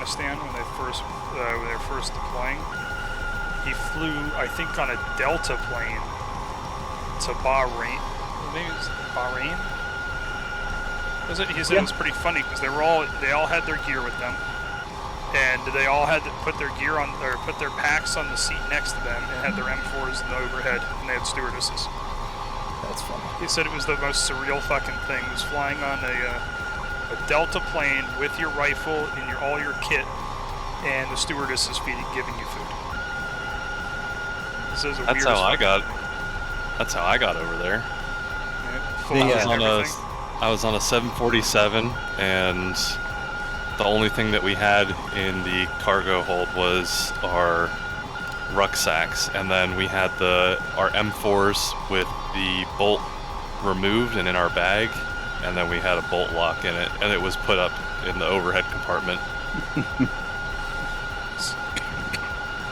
Afghanistan when they were first deploying. He flew, I think, on a Delta plane to Bahrain. Maybe it was Bahrain. He said it was pretty funny because they all had their gear with them, and they all had to put their gear on or put their packs on the seat next to them, and had their M4s in the overhead, and they had stewardesses. That's funny. He said it was the most surreal fucking thing. He was flying on a Delta plane with your rifle and all your kit, and the stewardess is giving you food. This is a That's how I got. That's how I got over there. Yeah, I was on a 747, and the only thing that we had in the cargo hold was our rucksacks, and then we had our M4s with the bolt removed and in our bag, and then we had a bolt lock in it, and it was put up in the overhead compartment.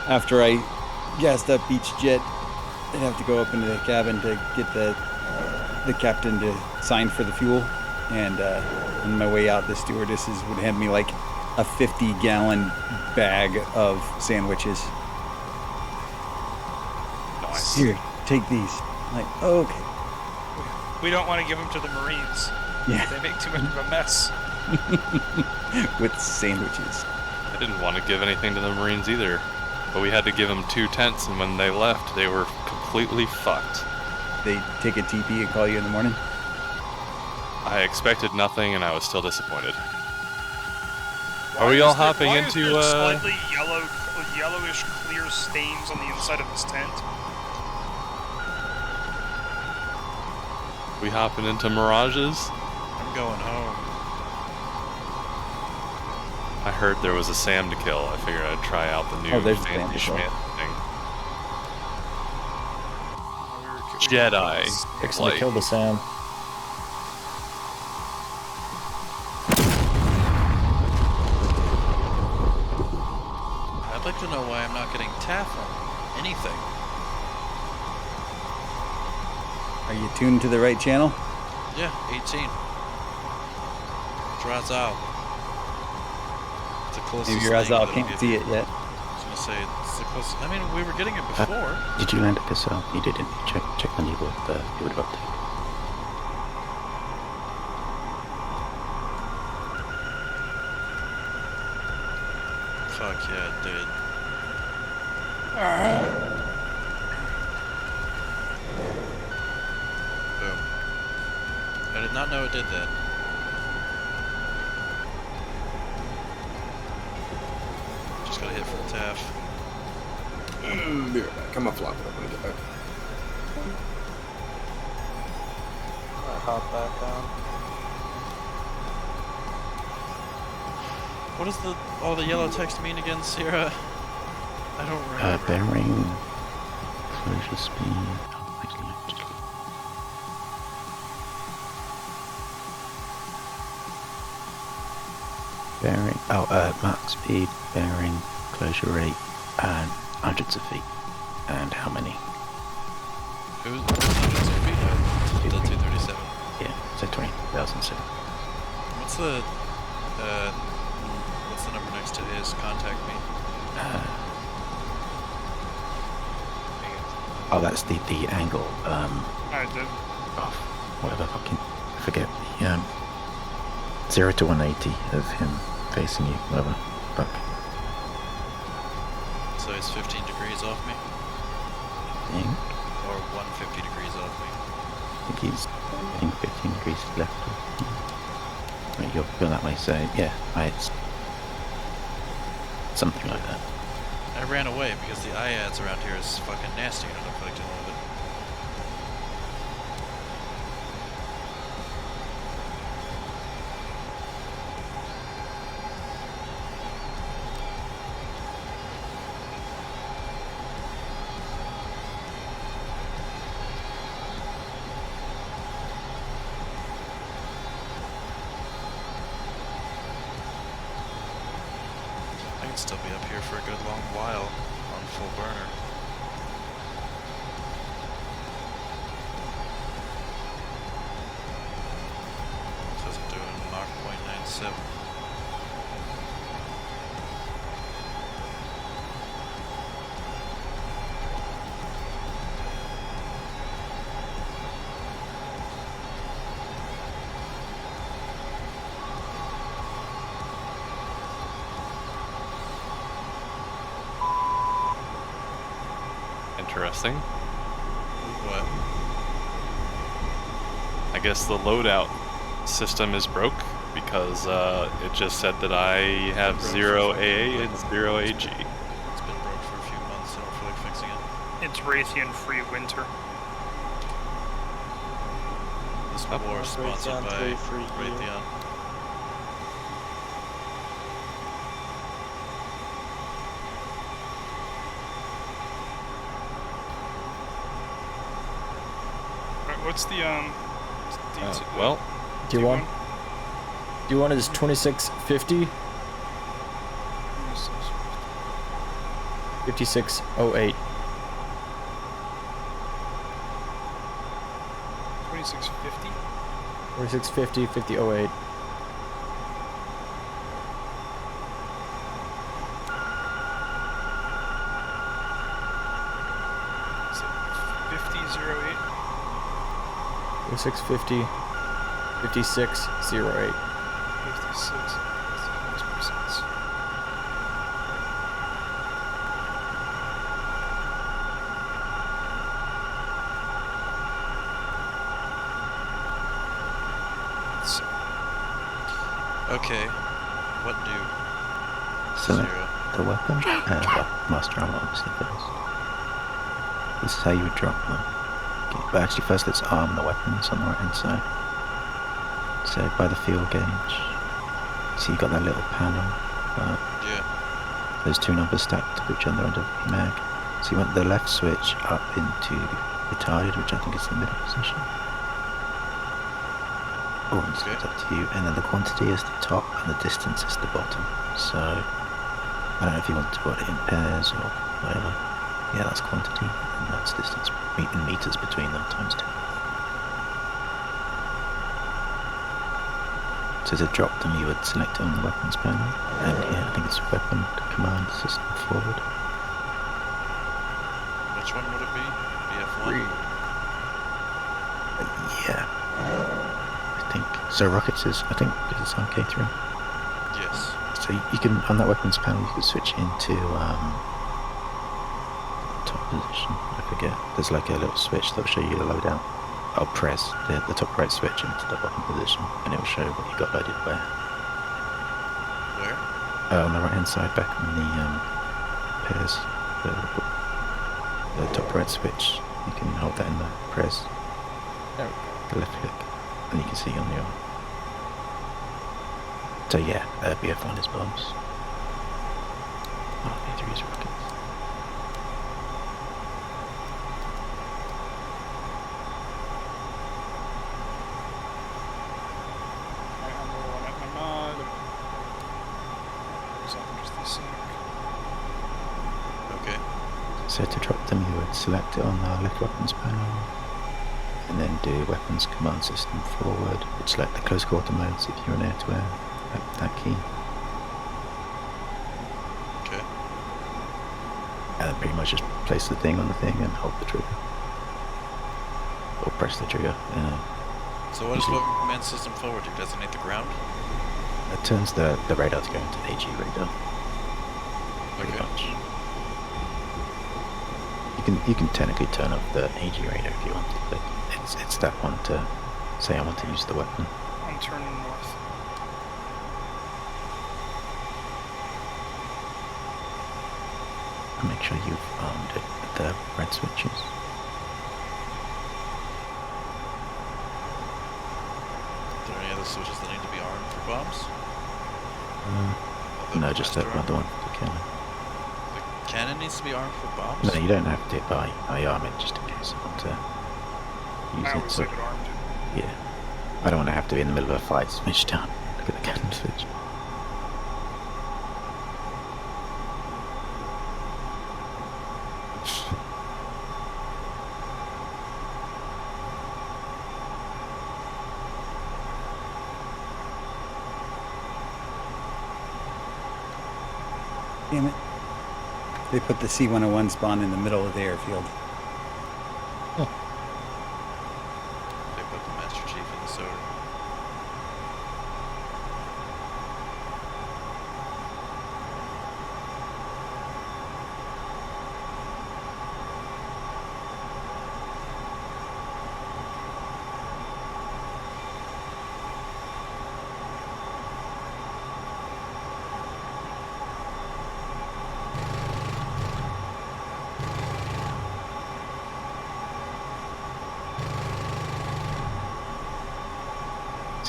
After I gassed up each jet, I'd have to go up into the cabin to get the captain to sign for the fuel, and on my way out, the stewardesses would hand me like a 50-gallon bag of sandwiches. Nice. Here, take these. I'm like, oh, okay. We don't want to give them to the Marines. Yeah. They make too much of a mess. With sandwiches. I didn't want to give anything to the Marines either, but we had to give them 2 tents, and when they left, they were completely fucked. They take a TP and call you in the morning? I expected nothing, and I was still disappointed. Are we all hopping into there slightly yellowish clear stains on the inside of this tent? We hopping into Mirages? I'm going home. I heard there was a Sam to kill. I figured I'd try out the new there's fancy Sam to kill. schmancy thing. Jedi. Fixing to kill the Sam. I'd like to know why I'm not getting TAF on anything. Are you tuned to the right channel? Yeah, 18. Drazal. It's the closest Maybe your Razal thing can't see it yet. I was gonna say, it's the closest. I mean, we were getting it before. Did you land at Cassell? You didn't. Check when you would have updated. Fuck yeah, it did. Boom. I did not know it did that. Just gotta hit for the TAF. Be right back. I'm gonna flop it up when I get back. I hop back down. What does all the yellow text mean again, Sierra? I don't remember. Bearing, closure speed. Bearing. Mark speed, bearing, closure rate, and hundreds of feet. And how many? It was hundreds of feet. The 237. Yeah, so 20,007. What's the number next to his contact me? That's the angle. I did. Of whatever fucking forget the 0 to 180 of him facing you, whatever. Fuck. So he's 15 degrees off me, Think. or 150 degrees off me. I think he's 15 degrees left. Right, you're going that way, so yeah, it's something like that. I ran away because the IADS around here is fucking nasty and I don't feel like dealing with it. I can still be up here for a good long while on full burner. Says I'm doing Mach 0.97. interesting. What? I guess the loadout system is broke because it just said that I have 0 AA and 0 AG. It's been broke for a few months. I don't feel like fixing it. It's Raytheon free winter. This war is sponsored Raytheon by free for you. Raytheon. Alright, what's the Well, Do you want? Do you want his 2650? 5608. 2650? 2650, 5008. Is it 5008? 2650, 5608. 56. Makes more sense. So, Okay. What new? Select Zero. the weapon, well, master armor obviously first. This is how you would drop them. Okay, but actually first let's arm the weapons on the right hand side. So by the fuel gauge, so you've got that little panel, Yeah. those two numbers stacked to each other under the mag. So you want the left switch up into retarded, which I think is the middle position. Or it's Okay. up to you, and then the quantity is the top and the distance is the bottom. So I don't know if you want to put it in pairs or whatever. Yeah, that's quantity, and that's distance in meters between them times 2. So to drop them, you would select it on the weapons panel, and yeah, I think it's weapon command system forward. Which one would it be? BF1? Yeah, I think so. Rockets is, I think it's on K3. Yes. So you can, on that weapons panel, you can switch into top position. I forget. There's like a little switch that'll show you the loadout. I'll press the top right switch into the bottom position, and it will show what you got loaded where. Where? On the right hand side, back on the pairs, the top right switch. You can hold that in the press. There we go. The left click, and you can see on the arm. So yeah, BF1 is bombs. A3 is rockets. I'm rolling at my mod. Something just this sec. Okay. So to drop them, you would select it on the left weapons panel, and then do weapons command system forward, which select the close quarter modes if you're on air-to-air, that key, Okay. and then pretty much just place the thing on the thing and hold the trigger. Or press the trigger. So what does weapon command system forward do? Designate the ground? It turns the radar to go into AG radar, pretty Okay. much. You can technically turn off the AG radar if you want to, but it's that one to say I want to use the weapon. I'm turning north. And make sure you've armed it with the red switches. Are there any other switches that need to be armed for bombs? No, just that blaster other arm? one for the cannon. The cannon needs to be armed for bombs? No, you don't have to, but I arm it just in case I want to use I it. always So, like it armed. yeah. I don't want to have to be in the middle of a fight, switch down. Look at the cannon switch. Damn it. They put the C-101 spawn in the middle of the airfield. They put the Master Chief in the soda.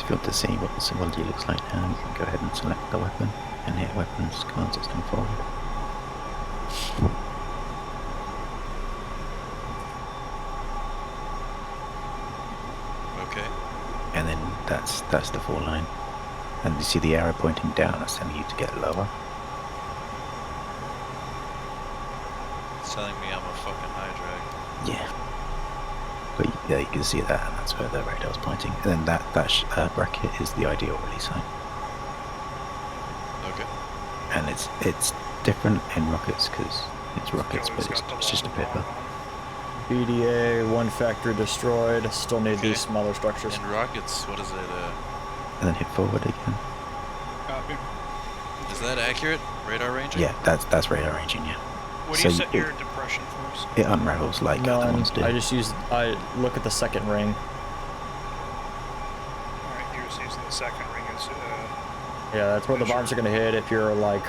you want to see what the symbology looks like now, you can go ahead and select the weapon and hit weapons, command system forward. Okay. And then that's the fall line. And you see the arrow pointing down, that's telling you to get lower. It's telling me I'm a fucking high drag. Yeah. But yeah, you can see that, and that's where the radar's pointing. And then that bracket is the ideal release height. Okay. And it's different in rockets because it's rockets, but it's just a paper. BDA, one factory destroyed. Still need these smaller structures. In rockets, what is it? And then hit forward again. Copy. Is that accurate? Radar ranging? Yeah, that's radar ranging. Yeah. What do you set your depression force? It unravels like other ones do. I look at the second ring. Alright, you're just using the second ring as Yeah, that's where the bombs are going to hit if you're like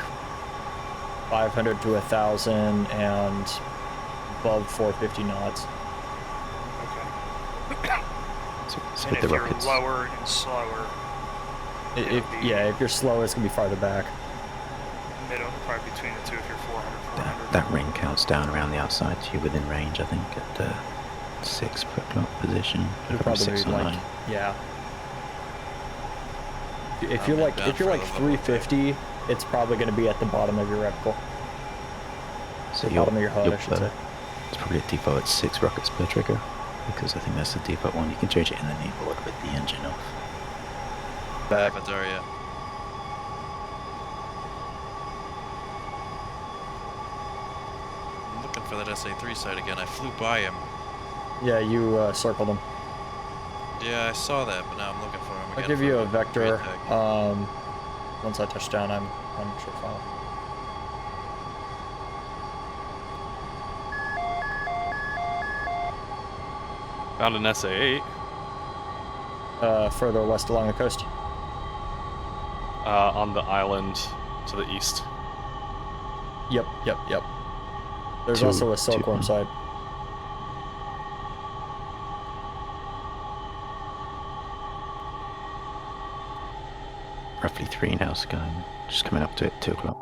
500 to 1,000 and above 450 knots. okay. So And with if the you're rockets, lower and slower, If you're slow, it's going to be farther back. middle, probably between the two if you're 400. that ring counts down around the outside, so you're within range, I think, at the 6 per clock position. You're Probably probably 6 or like 9. yeah. If you're like 350, it's probably going to be at the bottom of your reticle. So The bottom of your HUD, I should say. It's probably at default at 6 rockets per trigger, because I think that's the default one. You can change it in the kneeboard with the engine off. Back. Yeah. I'm looking for that SA-3 site again. I flew by him. Yeah, you circled them. Yeah, I saw that, but now I'm looking for him again. I'll give you a for vector. grid tag. Once I touch down, I'm sure fine. Found an SA-8 Further west along the coast. on the island to the east. Yep. There's Two- also a two- silkworm side. Roughly 3 now, sky. Just coming up to it, 2 o'clock.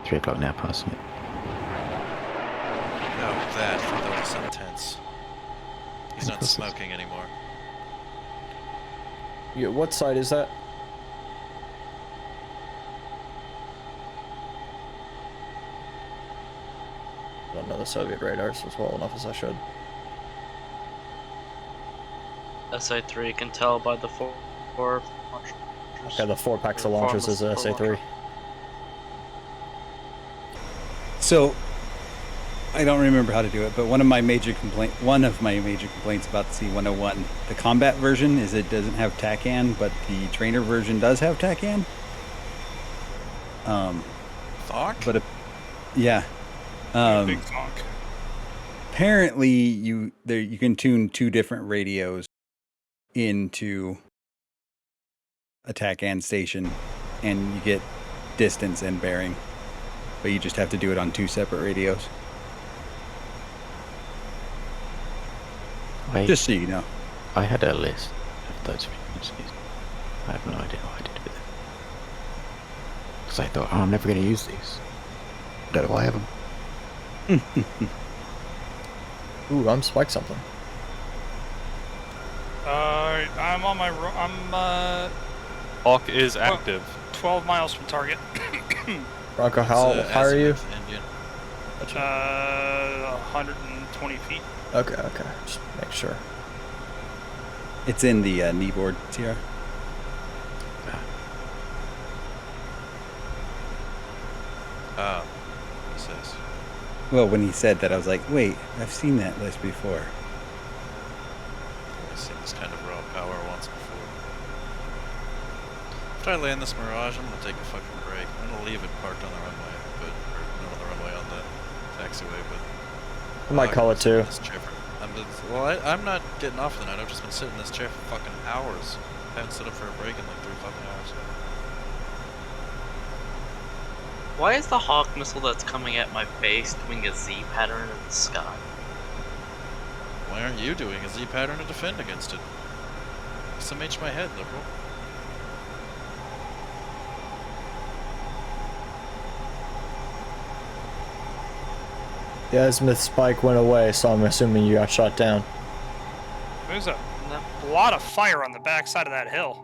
3 o'clock now, passing it. No, that was intense. He's not Impressive. smoking anymore. Yeah, what side is that? I don't know the Soviet radars as well enough as I should. SA-3 can tell by the four launchers. Okay, the 4 packs of launchers is a SA-3. So, I don't remember how to do it, but one of my major complaints about the C-101, the combat version, is it doesn't have TACAN, but the trainer version does have TACAN. Thought? But yeah. Big conk. Apparently, you can tune 2 different radios into a TACAN station, and you get distance and bearing, but you just have to do it on 2 separate radios. Just so you know. I had a list of those frequencies. I have no idea what I did with it. Because I thought, I'm never going to use these. Don't know why I have them. Ooh, I'm spiked something. I'm on my Hawk is active. 12 miles from target. Bronco, how high are you? Indian. 120 feet. Okay, just make sure. It's in the kneeboard, Sierra. Oh, he says. Well, when he said that, I was like, wait, I've seen that list before. I've seen this kind of raw power once before. After I land this Mirage, I'm gonna take a fucking break. I'm gonna leave it parked on the runway, or not on the runway, on the taxiway, but... I might call it too. This chair for, I'm not getting off the night. I've just been sitting in this chair for fucking hours. I haven't stood up for a break in like 3 fucking hours. Why is the Hawk missile that's coming at my face doing a Z pattern in the sky? Why aren't you doing a Z pattern to defend against it? SMH my head, liberal. The azimuth spike went away, so I'm assuming you got shot down. There's a lot of fire on the backside of that hill.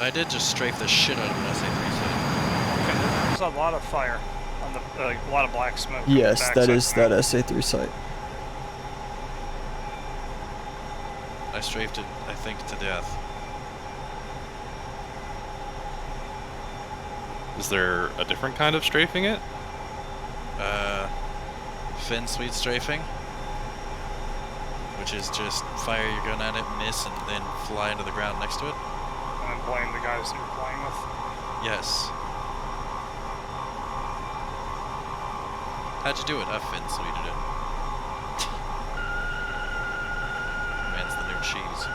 I did just strafe the shit out of an SA-3 Okay, there's a lot of fire on the, a lot of black smoke. Yes, on the that backside is of the that mountain. SA-3 site. I strafed it, I think, to death. Is there a different kind of strafing it? Fin sweet strafing, which is just fire your gun at it, miss, and then fly into the ground next to it. And then blame the guys that you're playing with. Yes. How'd you do it? I fin sweeted it. Man's the new cheese.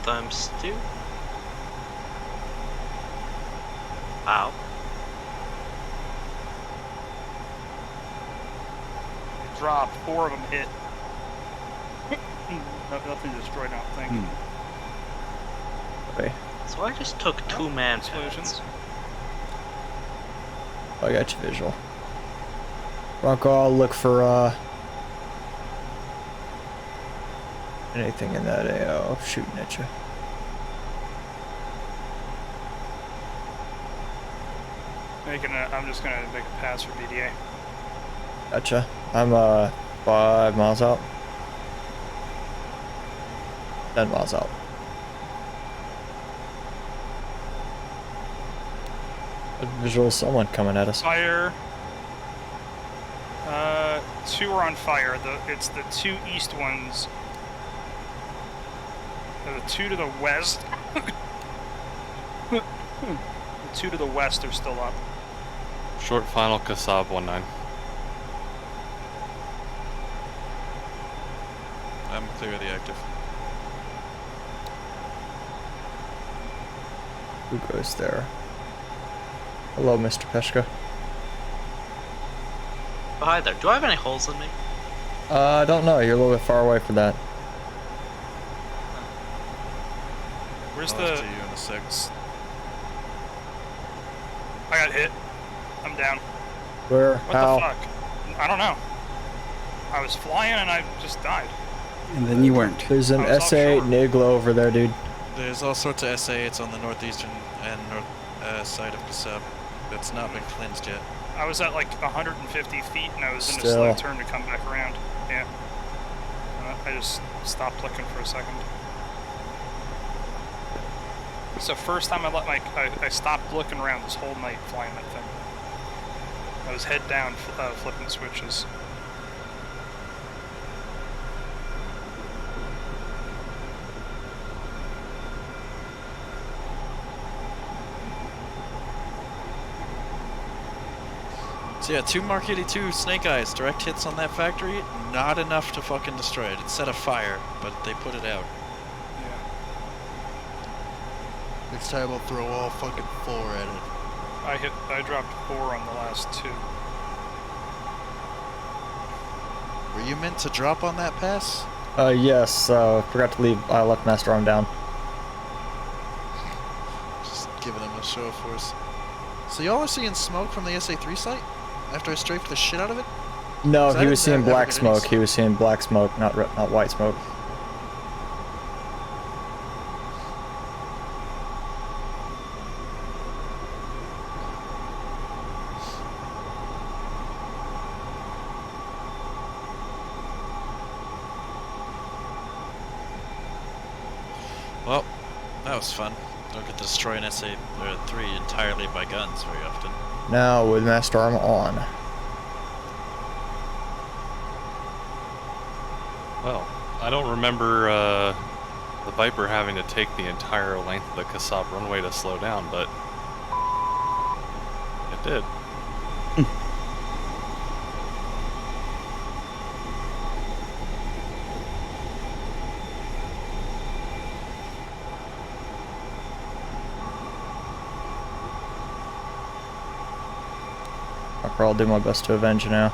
Times 2. Ow. Dropped. 4 of them hit. Nothing destroyed, I don't think. Okay, So I just took 2 man Explosions. pads. I got your visual. Bronco, I'll look for anything in that AO shooting at you. I'm just gonna make a pass for BDA. Gotcha. I'm 5 miles out. 10 miles out. A visual someone coming at us. Fire. 2 are on fire. It's the 2 east ones. The 2 to the west. The 2 to the west are still up. Short final Kasab 19. I'm clear of the active. Who goes there? Hello, Mr. Peshka. Oh, hi there. Do I have any holes in me? I don't know. You're a little bit far away for that. Where's I'll the... to you in a sec. I got hit. I'm down. Where? What How? the fuck? I don't know. I was flying and I just died. And then you weren't. There's an I was SA offshore. Niglo over there, dude. There's all sorts of SA. It's on the northeastern and north side of Kasab. That's not been cleansed yet. I was at like 150 feet and I was in a Still. slow turn to come back around. Yeah. I just stopped looking for a second. It's the first time I stopped looking around this whole night flying that thing. I was head down, flipping switches. So yeah, 2 Mark 82 Snake Eyes, direct hits on that factory, not enough to fucking destroy it. It set a fire, but they put it out. Yeah. Next time I'll throw all fucking 4 at it. I dropped 4 on the last 2. Were you meant to drop on that pass? Yes, forgot to leave left master arm down. Just giving them a show of force. So y'all are seeing smoke from the SA-3 site? After I strafed the shit out of it? No, 'Cause I he was didn't seeing have black evidence. smoke. He was seeing black smoke, not white smoke. Well, that was fun. Don't get to destroy an SA-3 entirely by guns very often. Now with master arm on. Well, I don't remember the Viper having to take the entire length of the Kasab runway to slow down, but it did. I'll do my best to avenge you now.